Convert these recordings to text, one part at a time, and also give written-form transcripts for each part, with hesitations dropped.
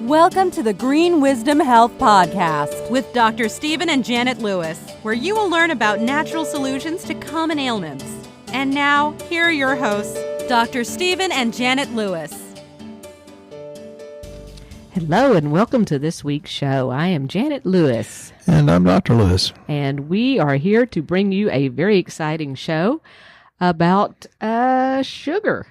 Welcome to the Green Wisdom Health Podcast with Dr. Stephen and Janet Lewis, where you will learn about natural solutions to common ailments. And now, here are your hosts, Dr. Stephen and Janet Lewis. Hello and welcome to this week's show. I am Janet Lewis. And I'm Dr. Lewis. And we are here to bring you a very exciting show about sugar.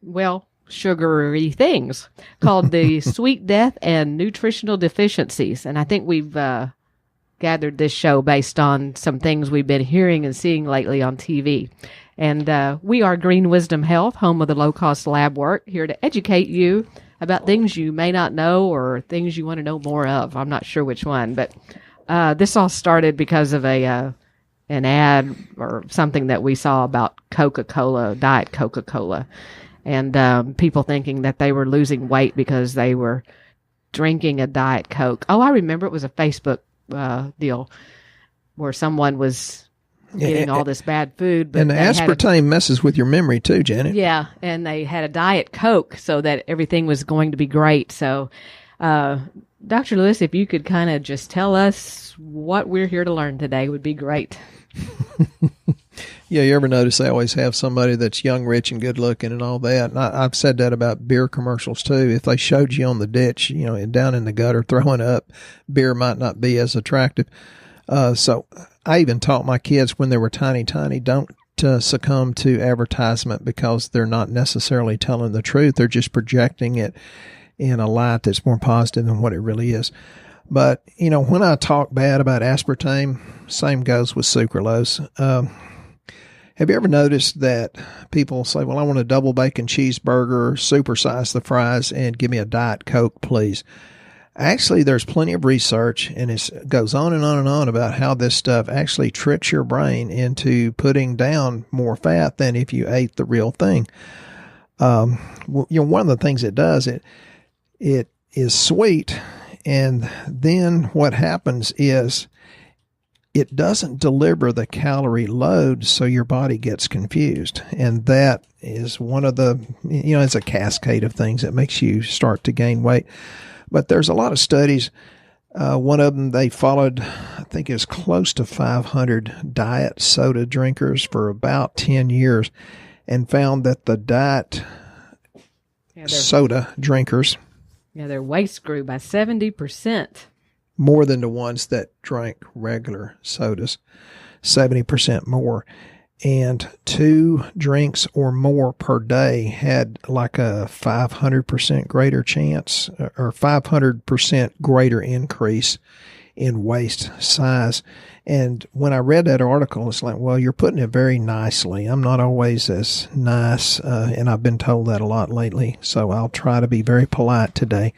Well, sugary things called the Sweet Death and Nutritional Deficiencies. And I think we've gathered this show based on some things we've been hearing and seeing lately on TV. And we are Green Wisdom Health, home of the low-cost lab work, here to educate you about things you may not know or things you want to know more of. I'm not sure which one, but this all started because of an ad or something that we saw about Coca-Cola, Diet Coca-Cola, and people thinking that they were losing weight because they were drinking a Diet Coke. Oh, I remember it was a Facebook deal where someone was getting all this bad food. But and the aspartame messes with your memory too, Janet. Yeah, and they had a Diet Coke so that everything was going to be great. So, Dr. Lewis, if you could kind of just tell us what we're here to learn today would be great. Yeah, you ever notice they always have somebody that's young, rich, and good looking and all that? And I've said that about beer commercials too. If they showed you on the ditch, and down in the gutter throwing up, beer might not be as attractive. So I even taught my kids when they were tiny, don't succumb to advertisement because they're not necessarily telling the truth. They're just projecting it in a light that's more positive than what it really is. But, when I talk bad about aspartame, same goes with sucralose. Have you ever noticed that people say, well, I want a double bacon cheeseburger, supersize the fries, and give me a Diet Coke, please? Actually, there's plenty of research, and it goes on and on and on about how this stuff actually tricks your brain into putting down more fat than if you ate the real thing. One of the things it does, it is sweet, and then what happens is it doesn't deliver the calorie load, so your body gets confused. And that is one of the, it's a cascade of things that makes you start to gain weight. But there's a lot of studies. One of them, they followed, I think it was close to 500 diet soda drinkers for about 10 years and found that the diet soda drinkers, their waist grew by 70%. More than the ones that drank regular sodas, 70% more. And 2 drinks or more per day had like a 500% greater chance or 500% greater increase in waist size. And when I read that article, it's like, well, you're putting it very nicely. I'm not always as nice, and I've been told that a lot lately. So I'll try to be very polite today.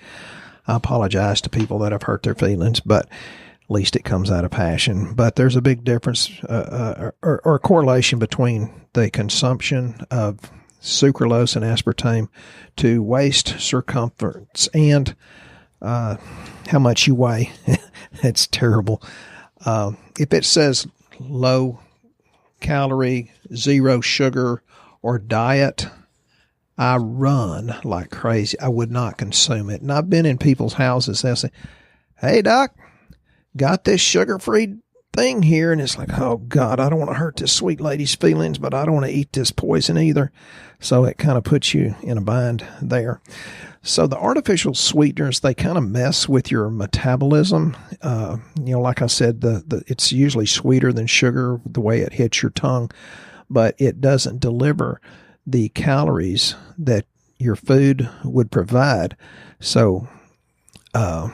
I apologize to people that have hurt their feelings, but at least it comes out of passion. But there's a big difference or correlation between the consumption of sucralose and aspartame to waist circumference and how much you weigh. It's terrible. If it says low calorie, 0 sugar, or diet, I run like crazy. I would not consume it. And I've been in people's houses. They'll say, hey, doc, got this sugar-free thing here. And it's like, oh, God, I don't want to hurt this sweet lady's feelings, but I don't want to eat this poison either. So it kind of puts you in a bind there. So the artificial sweeteners, they kind of mess with your metabolism. Like I said, it's usually sweeter than sugar, the way it hits your tongue, but it doesn't deliver the calories that your food would provide. So that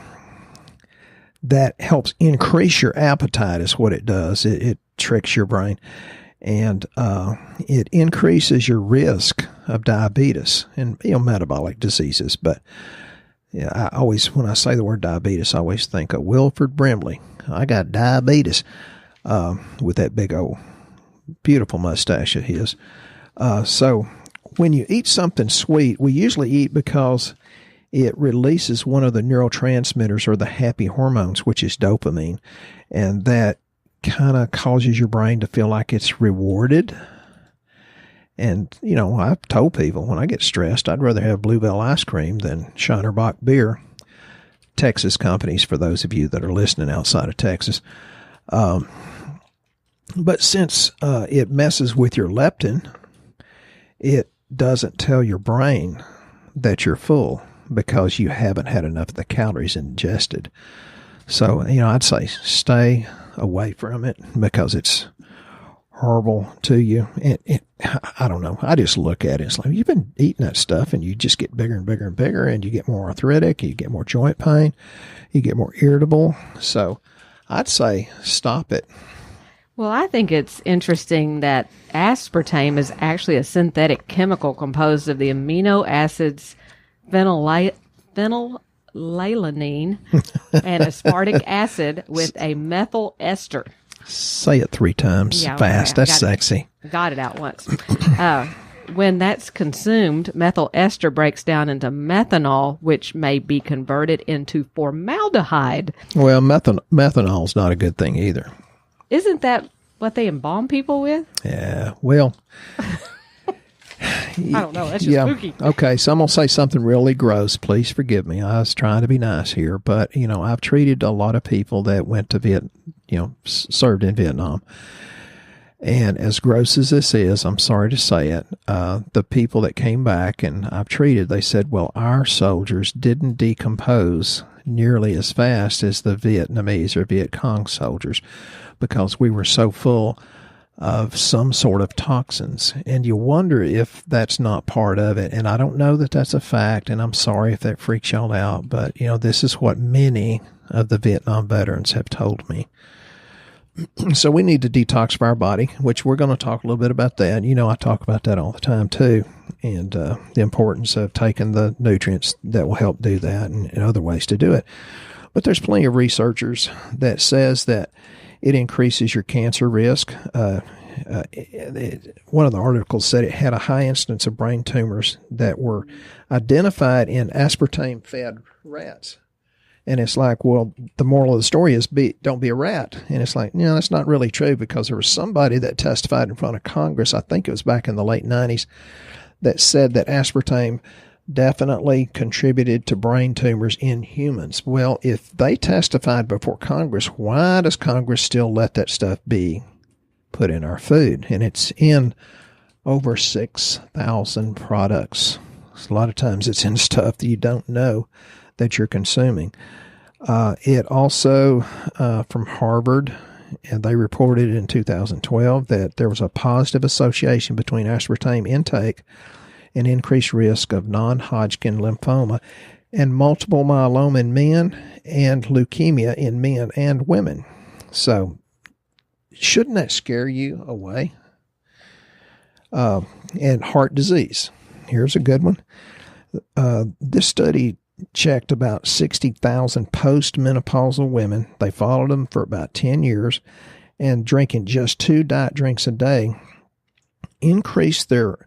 helps increase your appetite is what it does. It tricks your brain. And it increases your risk of diabetes and metabolic diseases. But I always, when I say the word diabetes, I always think of Wilford Brimley. I got diabetes with that big old beautiful mustache of his. So when you eat something sweet, we usually eat because it releases one of the neurotransmitters or the happy hormones, which is dopamine. And that kind of causes your brain to feel like it's rewarded. And, I've told people when I get stressed, I'd rather have Bluebell ice cream than Shinerbach beer. Texas companies for those of you that are listening outside of Texas. But since it messes with your leptin, it doesn't tell your brain that you're full because you haven't had enough of the calories ingested. So, I'd say stay away from it because it's horrible to you. I don't know. I just look at it. It's like, you've been eating that stuff and you just get bigger and bigger and bigger, and you get more arthritic, you get more joint pain, you get more irritable. So I'd say stop it. Well, I think it's interesting that aspartame is actually a synthetic chemical composed of the amino acids phenylalanine and aspartic acid with a methyl ester. Say it 3 times fast. That's sexy. Got it out once. When that's consumed, methyl ester breaks down into methanol, which may be converted into formaldehyde. Well, methanol is not a good thing either. Isn't that what they embalm people with? Yeah, well, I don't know. That's just spooky. Okay, so I'm going to say something really gross. Please forgive me. I was trying to be nice here. But, I've treated a lot of people that went to served in Vietnam. And as gross as this is, I'm sorry to say it, the people that came back and I've treated, they said, well, our soldiers didn't decompose nearly as fast as the Vietnamese or Viet Cong soldiers because we were so full of some sort of toxins. And you wonder if that's not part of it. And I don't know that that's a fact, and I'm sorry if that freaks y'all out, but, this is what many of the Vietnam veterans have told me. So we need to detoxify our body, which we're going to talk a little bit about that. I talk about that all the time too, and the importance of taking the nutrients that will help do that and other ways to do it. But there's plenty of researchers that says that it increases your cancer risk. One of the articles said it had a high incidence of brain tumors that were identified in aspartame-fed rats. And it's like, well, the moral of the story is don't be a rat. And it's like, that's not really true, because there was somebody that testified in front of Congress, I think it was back in the late 90s, that said that aspartame definitely contributed to brain tumors in humans. Well, if they testified before Congress, why does Congress still let that stuff be put in our food? And it's in over 6,000 products. So a lot of times it's in stuff that you don't know that you're consuming. It also, from Harvard, and they reported in 2012 that there was a positive association between aspartame intake and increased risk of non-Hodgkin lymphoma and multiple myeloma in men and leukemia in men and women. So shouldn't that scare you away? And heart disease. Here's a good one. This study checked about 60,000 post-menopausal women. They followed them for about 10 years, and drinking just 2 diet drinks a day increased their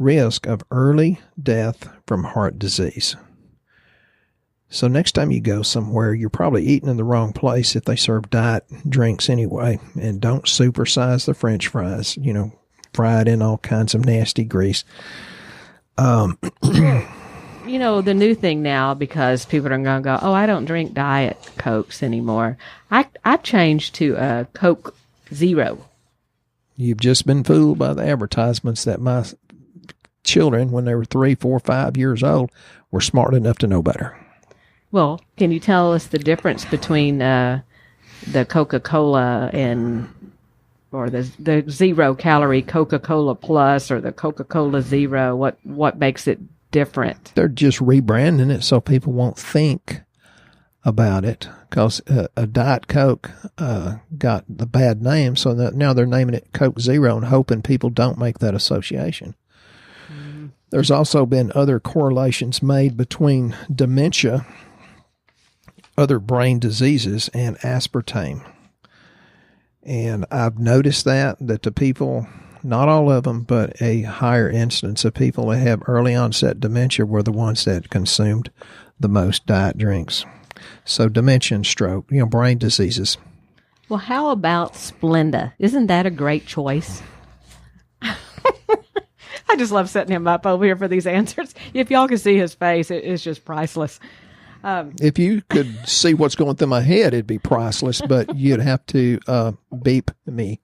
risk of early death from heart disease. So next time you go somewhere, you're probably eating in the wrong place if they serve diet drinks anyway. And don't supersize the French fries, fried in all kinds of nasty grease. The new thing now, because people are going to go, oh, I don't drink Diet Cokes anymore. I've changed to Coke Zero. You've just been fooled by the advertisements that my children, when they were 3, 4, 5 years old, were smart enough to know better. Well, can you tell us the difference between the Coca-Cola or the 0 calorie Coca-Cola Plus or the Coca-Cola Zero? What makes it different? They're just rebranding it so people won't think about it, because a Diet Coke got the bad name, so that now they're naming it Coke Zero and hoping people don't make that association. Mm-hmm. There's also been other correlations made between dementia, other brain diseases, and aspartame. And I've noticed that the people, not all of them, but a higher incidence of people that have early onset dementia were the ones that consumed the most diet drinks. So dementia and stroke, brain diseases. Well, how about Splenda? Isn't that a great choice? I just love setting him up over here for these answers. If y'all can see his face, it's just priceless. If you could see what's going through my head, it'd be priceless, but you'd have to beep me.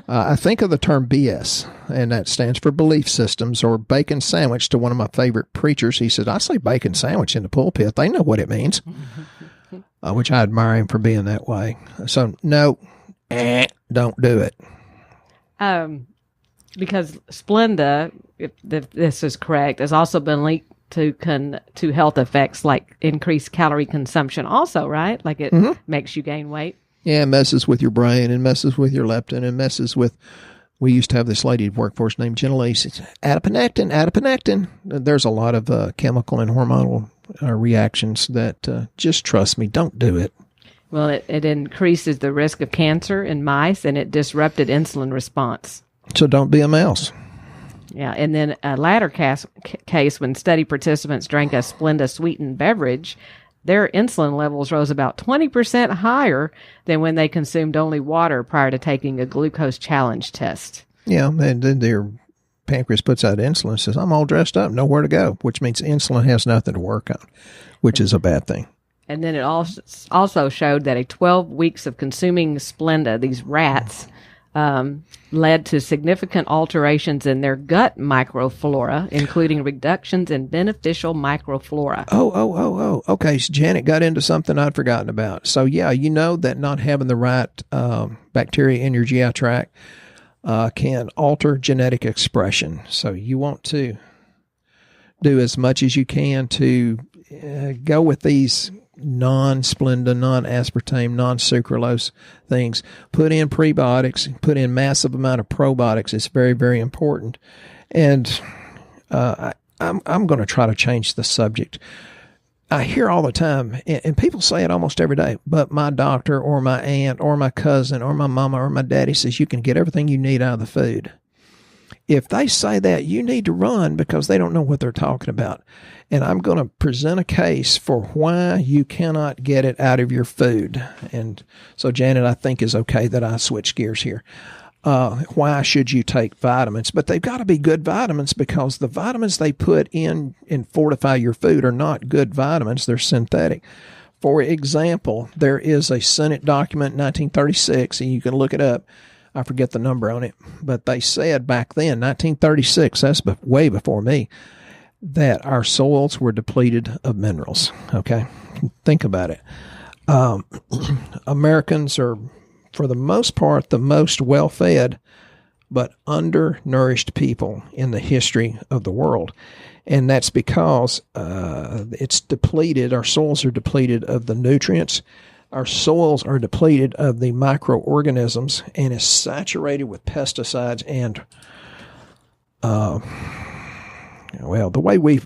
I think of the term BS, and that stands for belief systems, or bacon sandwich. To one of my favorite preachers, he said, I say bacon sandwich in the pulpit. They know what it means, which I admire him for being that way. So, no, don't do it. Because Splenda, if this is correct, has also been linked to health effects like increased calorie consumption also, right? Like it makes you gain weight. Yeah, it messes with your brain and messes with your leptin and messes with, we used to have this lady at workforce named Genelise. It's adiponectin. There's a lot of chemical and hormonal reactions that just trust me, don't do it. Well, it increases the risk of cancer in mice, and it disrupted insulin response. So don't be a mouse. Yeah, and then a latter case, when study participants drank a Splenda sweetened beverage, their insulin levels rose about 20% higher than when they consumed only water prior to taking a glucose challenge test. Yeah, and then their pancreas puts out insulin and says, I'm all dressed up, nowhere to go, which means insulin has nothing to work on, which is a bad thing. And then it also showed that 12 weeks of consuming Splenda, these rats, led to significant alterations in their gut microflora, including reductions in beneficial microflora. Oh. Okay, so Janet got into something I'd forgotten about. So, yeah, you know that not having the right bacteria in your GI tract can alter genetic expression. So you want to do as much as you can to go with these non-Splenda, non-aspartame, non-sucralose things. Put in prebiotics, put in massive amount of probiotics. It's very, very important. And I'm going to try to change the subject. I hear all the time, and people say it almost every day, but my doctor or my aunt or my cousin or my mama or my daddy says you can get everything you need out of the food. If they say that, you need to run because they don't know what they're talking about. And I'm going to present a case for why you cannot get it out of your food. And so, Janet, I think is okay that I switch gears here. Why should you take vitamins? But they've got to be good vitamins, because the vitamins they put in and fortify your food are not good vitamins. They're synthetic. For example, there is a Senate document, 1936, and you can look it up. I forget the number on it, but they said back then, 1936, that's way before me, that our soils were depleted of minerals. Okay? Think about it. Americans are, for the most part, the most well-fed but undernourished people in the history of the world. And that's because it's depleted, our soils are depleted of the nutrients. Our soils are depleted of the microorganisms and is saturated with pesticides and, the way we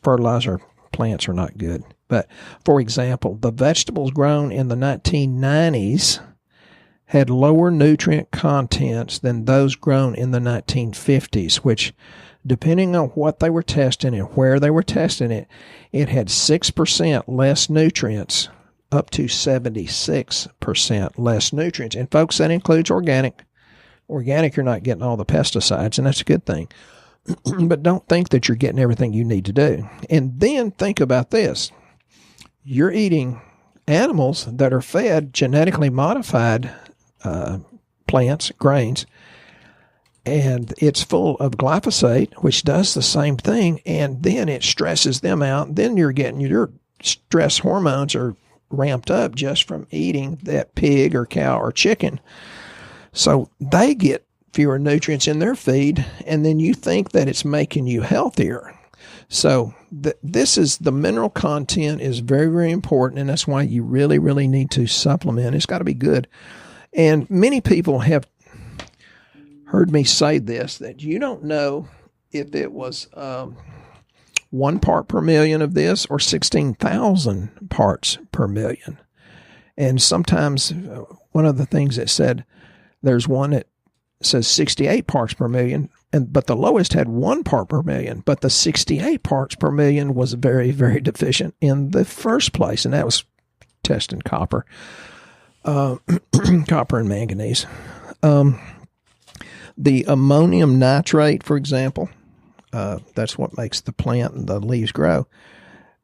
fertilize our plants are not good. But, for example, the vegetables grown in the 1990s had lower nutrient contents than those grown in the 1950s, which, depending on what they were testing and where they were testing it, it had 6% less nutrients, up to 76% less nutrients. And folks, that includes organic. Organic, you're not getting all the pesticides, and that's a good thing. But don't think that you're getting everything you need to do. And then think about this. You're eating animals that are fed genetically modified plants, grains, and it's full of glyphosate, which does the same thing, and then it stresses them out. Then you're getting your stress hormones are ramped up just from eating that pig or cow or chicken. So they get fewer nutrients in their feed, and then you think that it's making you healthier. So this is, the mineral content is very, very important, and that's why you really, really need to supplement. It's got to be good. And many people have heard me say this, that you don't know if it was 1 part per million of this or 16,000 parts per million. And sometimes one of the things that said, there's one that says 68 parts per million, but the lowest had 1 part per million, but the 68 parts per million was very, very deficient in the first place, and that was testing copper, copper and manganese. The ammonium nitrate, for example, that's what makes the plant and the leaves grow,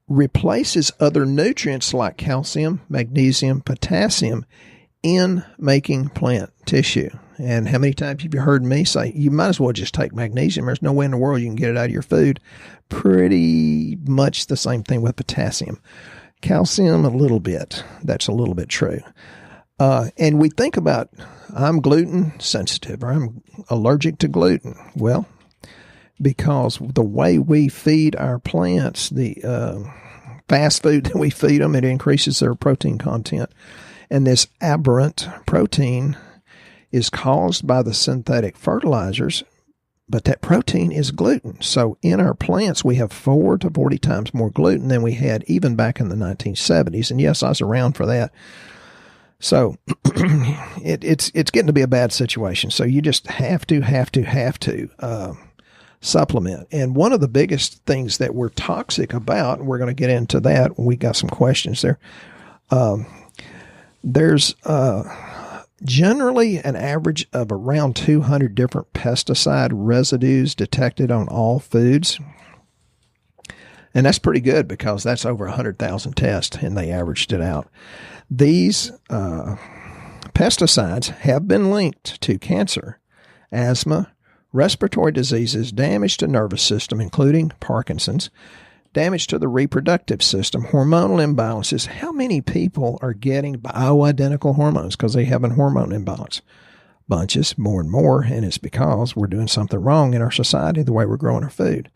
replaces other nutrients like calcium, magnesium, potassium in making plant tissue. And how many times have you heard me say, you might as well just take magnesium. There's no way in the world you can get it out of your food. Pretty much the same thing with potassium. Calcium, a little bit. That's a little bit true. And we think about, I'm gluten sensitive or I'm allergic to gluten. Well, because the way we feed our plants, the fast food that we feed them, it increases their protein content. And this aberrant protein is caused by the synthetic fertilizers, but that protein is gluten. So in our plants, we have 4 to 40 times more gluten than we had even back in the 1970s. And yes, I was around for that. So it's getting to be a bad situation. So you just have to supplement. And one of the biggest things that we're toxic about, and we're going to get into that, we got some questions there. There's generally an average of around 200 different pesticide residues detected on all foods. And that's pretty good because that's over 100,000 tests, and they averaged it out. These pesticides have been linked to cancer, asthma, respiratory diseases, damage to nervous system, including Parkinson's, damage to the reproductive system, hormonal imbalances. How many people are getting bioidentical hormones because they have a hormone imbalance? Bunches, more and more, and it's because we're doing something wrong in our society, the way we're growing our food.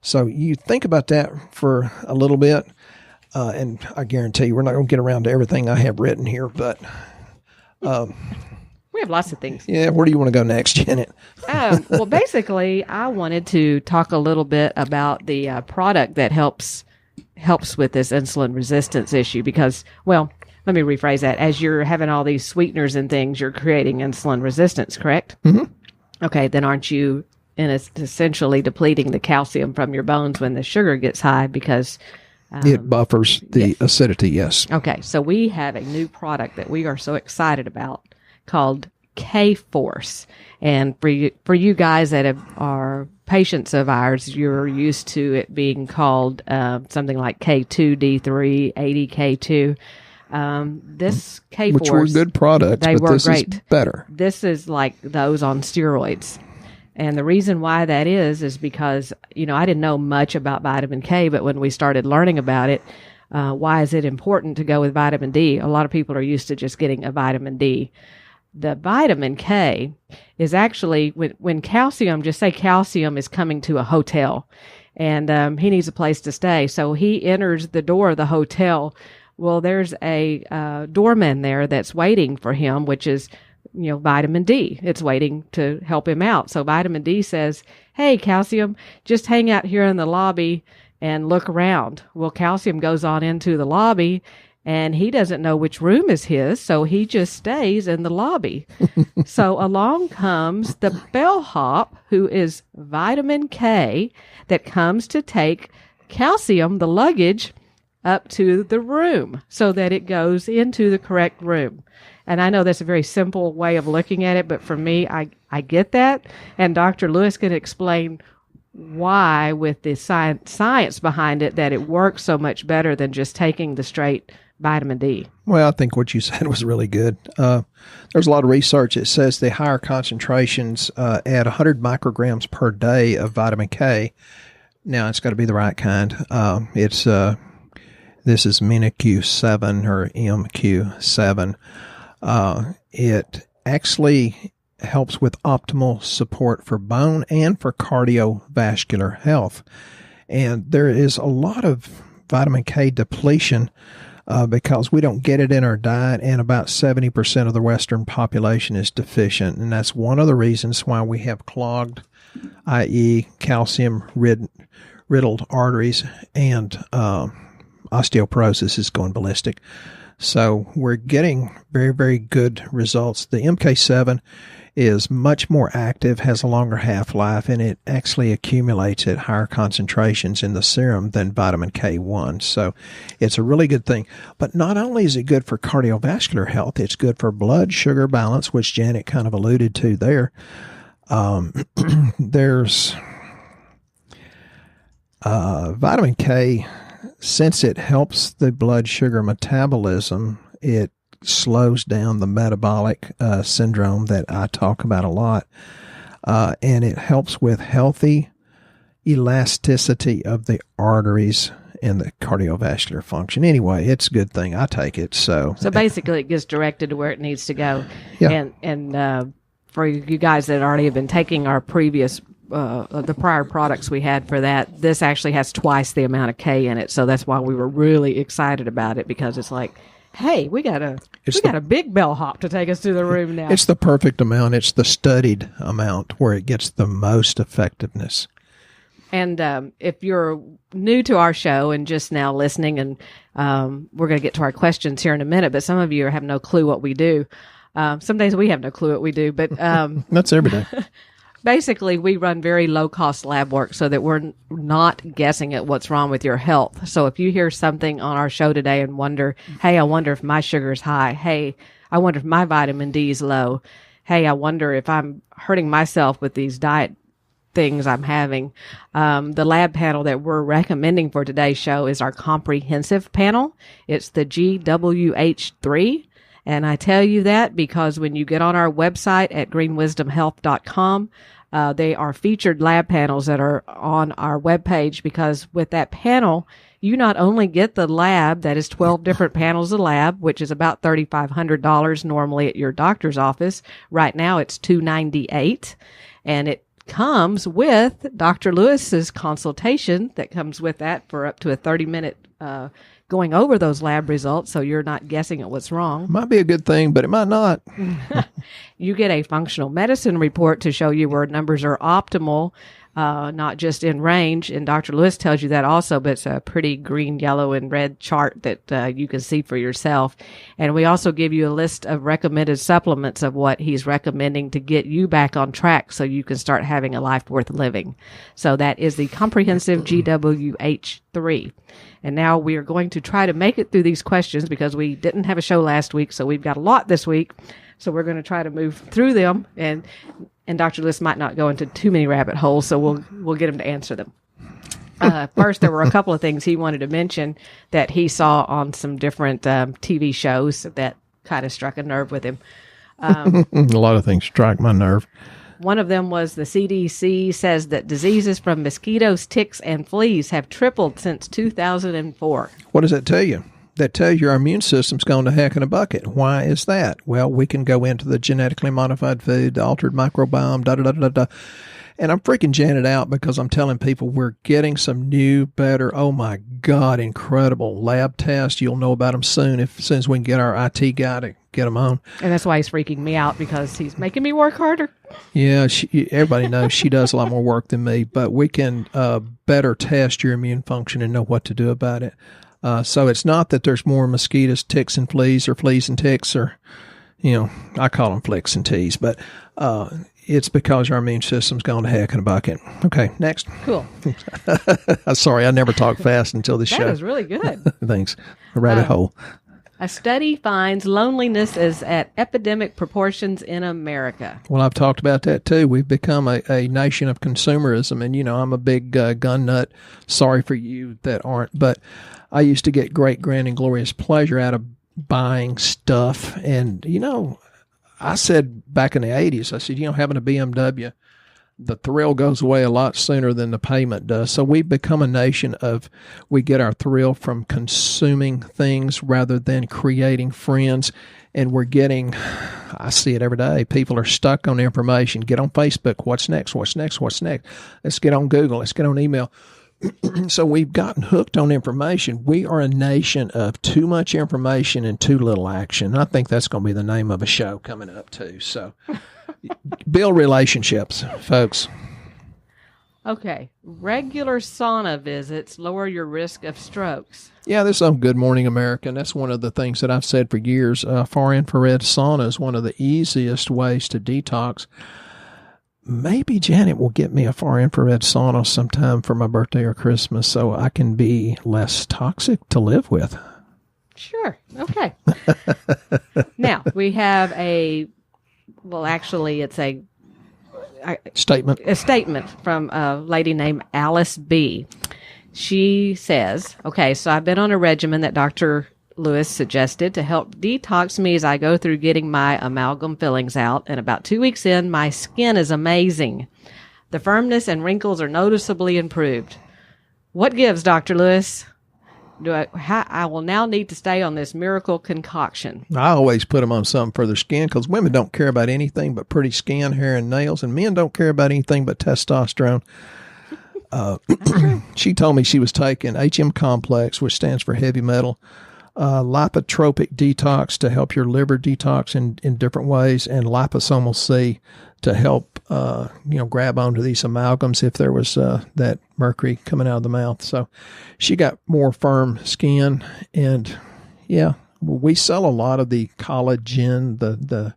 So you think about that for a little bit, and I guarantee you we're not going to get around to everything I have written here, but we have lots of things. Yeah, where do you want to go next, Janet? Well, basically, I wanted to talk a little bit about the product that helps with this insulin resistance issue because, well, let me rephrase that. As you're having all these sweeteners and things, you're creating insulin resistance, correct? Mm-hmm. Okay, then aren't you essentially depleting the calcium from your bones when the sugar gets high because... it buffers the acidity, yes. Okay, so we have a new product that we are so excited about called K-Force. And for you guys that are patients of ours, you're used to it being called something like K2D3, 80K2. This K-Force... which were good products, they but were this great. is better. This is like those on steroids. And the reason why that is because, I didn't know much about vitamin K, but when we started learning about it, why is it important to go with vitamin D? A lot of people are used to just getting a vitamin D. The vitamin K is actually, when calcium, just say calcium is coming to a hotel, and he needs a place to stay. So he enters the door of the hotel. Well, there's a doorman there that's waiting for him, which is vitamin D. It's waiting to help him out. So vitamin D says, hey, calcium, just hang out here in the lobby and look around. Well, calcium goes on into the lobby and he doesn't know which room is his. So he just stays in the lobby. So along comes the bellhop, who is vitamin K, that comes to take calcium, the luggage, up to the room so that it goes into the correct room. And I know that's a very simple way of looking at it, but for me, I get that. And Dr. Lewis can explain why, with the science behind it, that it works so much better than just taking the straight vitamin D. Well, I think what you said was really good. There's a lot of research that says the higher concentrations at 100 micrograms per day of vitamin K. Now, it's got to be the right kind. This is MQ7 or MQ7. It actually helps with optimal support for bone and for cardiovascular health. And there is a lot of vitamin K depletion because we don't get it in our diet, and about 70% of the Western population is deficient. And that's one of the reasons why we have clogged, i.e. calcium-riddled arteries, and osteoporosis is going ballistic. So we're getting very, very good results. The MK7 is much more active, has a longer half-life, and it actually accumulates at higher concentrations in the serum than vitamin K1. So it's a really good thing. But not only is it good for cardiovascular health, it's good for blood sugar balance, which Janet kind of alluded to there. There's vitamin K since it helps the blood sugar metabolism, it slows down the metabolic syndrome that I talk about a lot. And it helps with healthy elasticity of the arteries and the cardiovascular function. Anyway, it's a good thing. I take it. So basically it gets directed to where it needs to go. Yeah. And for you guys that already have been taking our previous the prior products we had for that, this actually has twice the amount of K in it. So that's why we were really excited about it, because it's like, hey, we got a big bellhop to take us to the room now. It's the perfect amount. It's the studied amount where it gets the most effectiveness. And if you're new to our show and just now listening, and we're going to get to our questions here in a minute, but some of you have no clue what we do. Some days we have no clue what we do, but that's every day. Basically, we run very low-cost lab work so that we're not guessing at what's wrong with your health. So if you hear something on our show today and wonder, hey, I wonder if my sugar's high. Hey, I wonder if my vitamin D is low. Hey, I wonder if I'm hurting myself with these diet things I'm having. The lab panel that we're recommending for today's show is our comprehensive panel. It's the GWH3. And I tell you that because when you get on our website at greenwisdomhealth.com, they are featured lab panels that are on our webpage, because with that panel, you not only get the lab, that is 12 different panels of lab, which is about $3,500 normally at your doctor's office. Right now it's $298, and it comes with Dr. Lewis's consultation that comes with that for up to a 30-minute going over those lab results, so you're not guessing at what's wrong. Might be a good thing, but it might not. You get a functional medicine report to show you where numbers are optimal, not just in range. And Dr. Lewis tells you that also, but it's a pretty green, yellow, and red chart that you can see for yourself. And we also give you a list of recommended supplements of what he's recommending to get you back on track so you can start having a life worth living. So that is the comprehensive GWH3. And now we are going to try to make it through these questions because we didn't have a show last week, so we've got a lot this week. So we're going to try to move through them, and Dr. Lewis might not go into too many rabbit holes, so we'll get him to answer them. First, there were a couple of things he wanted to mention that he saw on some different TV shows that kind of struck a nerve with him. A lot of things strike my nerve. One of them was the CDC says that diseases from mosquitoes, ticks, and fleas have tripled since 2004. What does that tell you? That tells you our immune system's gone to heck in a bucket. Why is that? Well, we can go into the genetically modified food, the altered microbiome, da-da-da-da-da. And I'm freaking Janet out because I'm telling people we're getting some new, better, oh my God, incredible lab tests. You'll know about them soon as soon as we can get our IT guy to get them on. And that's why he's freaking me out, because he's making me work harder. Yeah, everybody knows she does a lot more work than me, but we can better test your immune function and know what to do about it. So it's not that there's more mosquitoes, ticks, and fleas, or fleas and ticks, or, I call them flicks and teas, but it's because our immune system's gone to heck in a bucket. Okay, next. Cool. Sorry, I never talk fast until this show. That was really good. Thanks. A rabbit hole. A study finds loneliness is at epidemic proportions in America. Well, I've talked about that too. We've become a nation of consumerism, and I'm a big gun nut. Sorry for you that aren't, but I used to get great, grand, and glorious pleasure out of buying stuff. And I said back in the 80s, I said, having a BMW, the thrill goes away a lot sooner than the payment does. So we've become a nation we get our thrill from consuming things rather than creating friends. And I see it every day. People are stuck on information. Get on Facebook. What's next? What's next? What's next? Let's get on Google. Let's get on email. So we've gotten hooked on information. We are a nation of too much information and too little action. I think that's going to be the name of a show coming up too. So build relationships, folks. Okay. Regular sauna visits lower your risk of strokes. Yeah, this is on Good Morning America, and that's one of the things that I've said for years. Far infrared sauna is one of the easiest ways to detox. Maybe Janet will get me a far infrared sauna sometime for my birthday or Christmas so I can be less toxic to live with. Sure. Okay. Now, we have it's a statement. A statement from a lady named Alice B. She says, okay, so I've been on a regimen that Dr. Lewis suggested to help detox me as I go through getting my amalgam fillings out. And about 2 weeks in, my skin is amazing. The firmness and wrinkles are noticeably improved. What gives, Dr. Lewis? I will now need to stay on this miracle concoction. I always put them on something for their skin because women don't care about anything but pretty skin, hair, and nails, and men don't care about anything but testosterone. She told me she was taking HM complex, which stands for heavy metal, lipotropic detox to help your liver detox in different ways, and liposomal C to help grab onto these amalgams if there was that mercury coming out of the mouth. So she got more firm skin, and we sell a lot of the collagen, the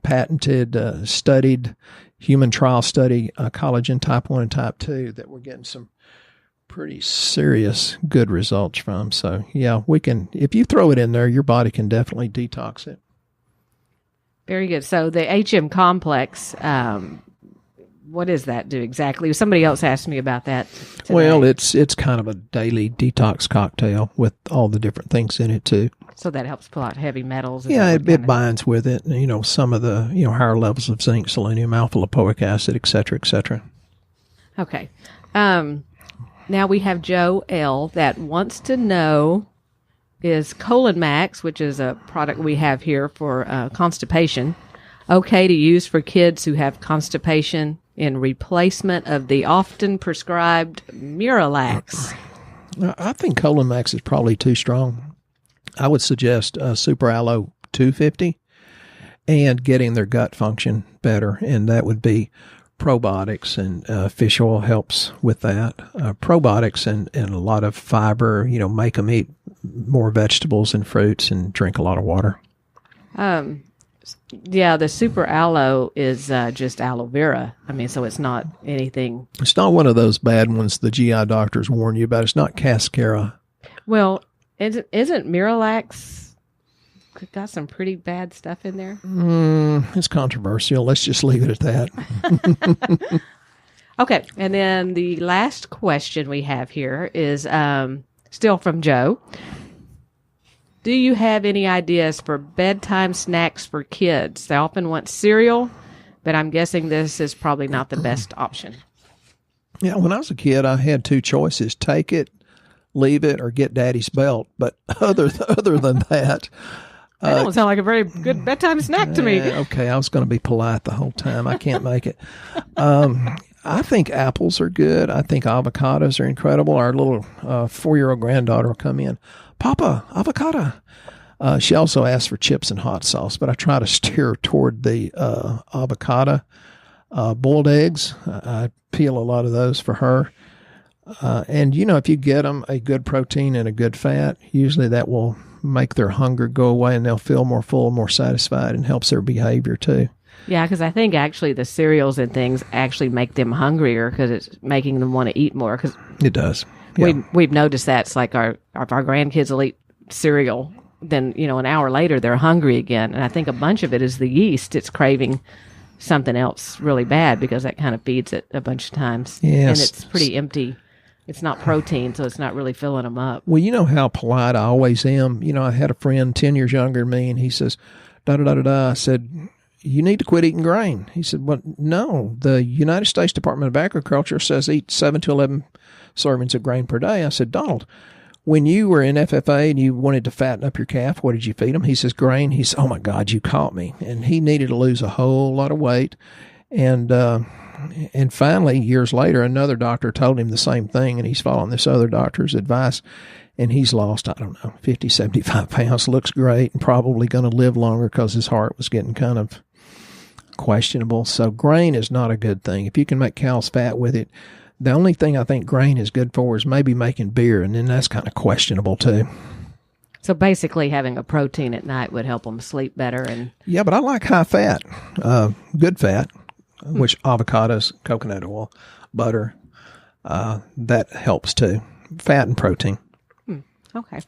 patented, studied human trial study collagen type 1 and type 2 that we're getting some pretty serious good results from. So we can, if you throw it in there, your body can definitely detox it. Very good. So the HM complex, what does that do exactly? Somebody else asked me about that today. Well, it's kind of a daily detox cocktail with all the different things in it too. So that helps pull out heavy metals. Yeah, it binds with it. Some of the higher levels of zinc, selenium, alpha lipoic acid, et cetera, et cetera. Okay. Now we have Joe L. that wants to know, is Colon Max, which is a product we have here for constipation, okay to use for kids who have constipation in replacement of the often prescribed Miralax? I think Colon Max is probably too strong. I would suggest Super Aloe 250 and getting their gut function better, and that would be probiotics, and fish oil helps with that. Probiotics and a lot of fiber, make them eat more vegetables and fruits and drink a lot of water. The Super Aloe is just aloe vera. I mean, so it's not anything. It's not one of those bad ones the GI doctors warn you about. It's not cascara. Well, isn't Miralax got some pretty bad stuff in there? It's controversial. Let's just leave it at that. Okay. And then the last question we have here is still from Joe. Do you have any ideas for bedtime snacks for kids? They often want cereal, but I'm guessing this is probably not the best option. Yeah, when I was a kid, I had two choices: take it, leave it, or get Daddy's belt. But other than that, that don't sound like a very good bedtime snack to me. Okay, I was going to be polite the whole time. I can't make it. I think apples are good. I think avocados are incredible. Our little 4-year-old granddaughter will come in, Papa, avocado. She also asks for chips and hot sauce, but I try to steer her toward the avocado. Boiled eggs, I peel a lot of those for her. And, if you get them a good protein and a good fat, usually that will make their hunger go away and they'll feel more full, more satisfied, and helps their behavior too. Yeah, because I think actually the cereals and things actually make them hungrier because it's making them want to eat more. Cause it does. Yeah. We've noticed that. It's like our grandkids will eat cereal, then, an hour later they're hungry again. And I think a bunch of it is the yeast. It's craving something else really bad because that kind of feeds it a bunch of times. Yes. And it's pretty empty. It's not protein, so it's not really filling them up. Well, you know how polite I always am. I had a friend 10 years younger than me, and he says, da-da-da-da-da. I said, you need to quit eating grain. He said, well, no, the United States Department of Agriculture says eat 7 to 11 servings of grain per day. I said, Donald, when you were in FFA and you wanted to fatten up your calf, what did you feed him? He says, grain. He says, oh, my God, you caught me. And he needed to lose a whole lot of weight. And finally, years later, another doctor told him the same thing, and he's following this other doctor's advice, and he's lost, 50, 75 pounds, looks great, and probably going to live longer because his heart was getting kind of questionable. So grain is not a good thing. If you can make cows fat with it, the only thing I think grain is good for is maybe making beer, and then that's kind of questionable too. So basically having a protein at night would help them sleep better. Yeah, but I like high fat, good fat, which avocados, coconut oil, butter, that helps too. Fat and protein. Okay.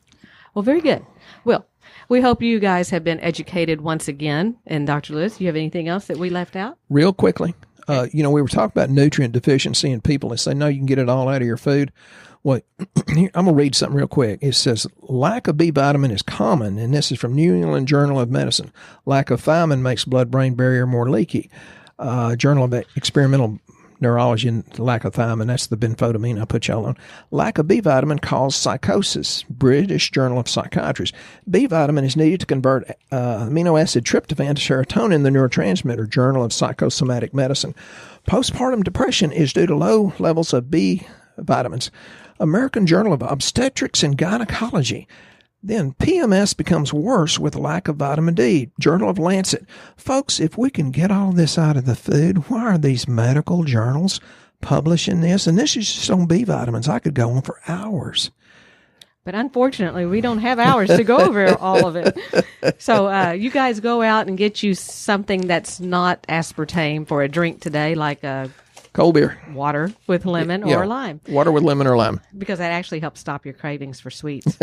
Well, very good. Well, we hope you guys have been educated once again. And Dr. Lewis, you have anything else that we left out? Real quickly, we were talking about nutrient deficiency in people that say, no, you can get it all out of your food. Well, I'm going to read something real quick. It says, lack of B vitamin is common, and this is from New England Journal of Medicine. Lack of thiamine makes blood-brain barrier more leaky. Journal of Experimental Neurology, and lack of thiamine, that's the benfotiamine I put y'all on. Lack of B vitamin causes psychosis. British Journal of Psychiatry. B vitamin is needed to convert amino acid tryptophan to serotonin, the neurotransmitter. Journal of Psychosomatic Medicine. Postpartum depression is due to low levels of B vitamins. American Journal of Obstetrics and Gynecology. Then PMS becomes worse with lack of vitamin D. Journal of Lancet. Folks, if we can get all this out of the food, why are these medical journals publishing this? And this is just on B vitamins. I could go on for hours. But unfortunately, we don't have hours to go over all of it. So you guys go out and get you something that's not aspartame for a drink today, like cold beer, water with lemon or lime. Water with lemon or lime. Because that actually helps stop your cravings for sweets.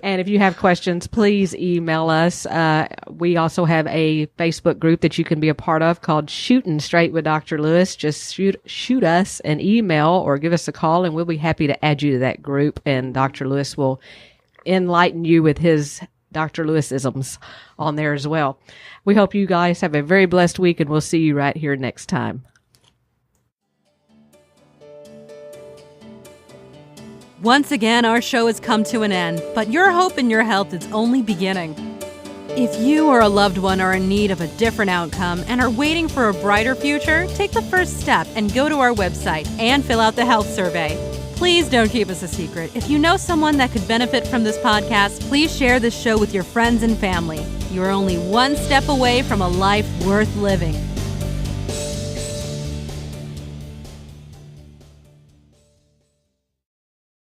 And if you have questions, please email us. We also have a Facebook group that you can be a part of called Shooting Straight with Dr. Lewis. Just shoot us an email or give us a call, and we'll be happy to add you to that group. And Dr. Lewis will enlighten you with his Dr. Lewis-isms on there as well. We hope you guys have a very blessed week, and we'll see you right here next time. Once again, our show has come to an end, but your hope in your health is only beginning. If you or a loved one are in need of a different outcome and are waiting for a brighter future, take the first step and go to our website and fill out the health survey. Please don't keep us a secret. If you know someone that could benefit from this podcast, please share this show with your friends and family. You are only one step away from a life worth living.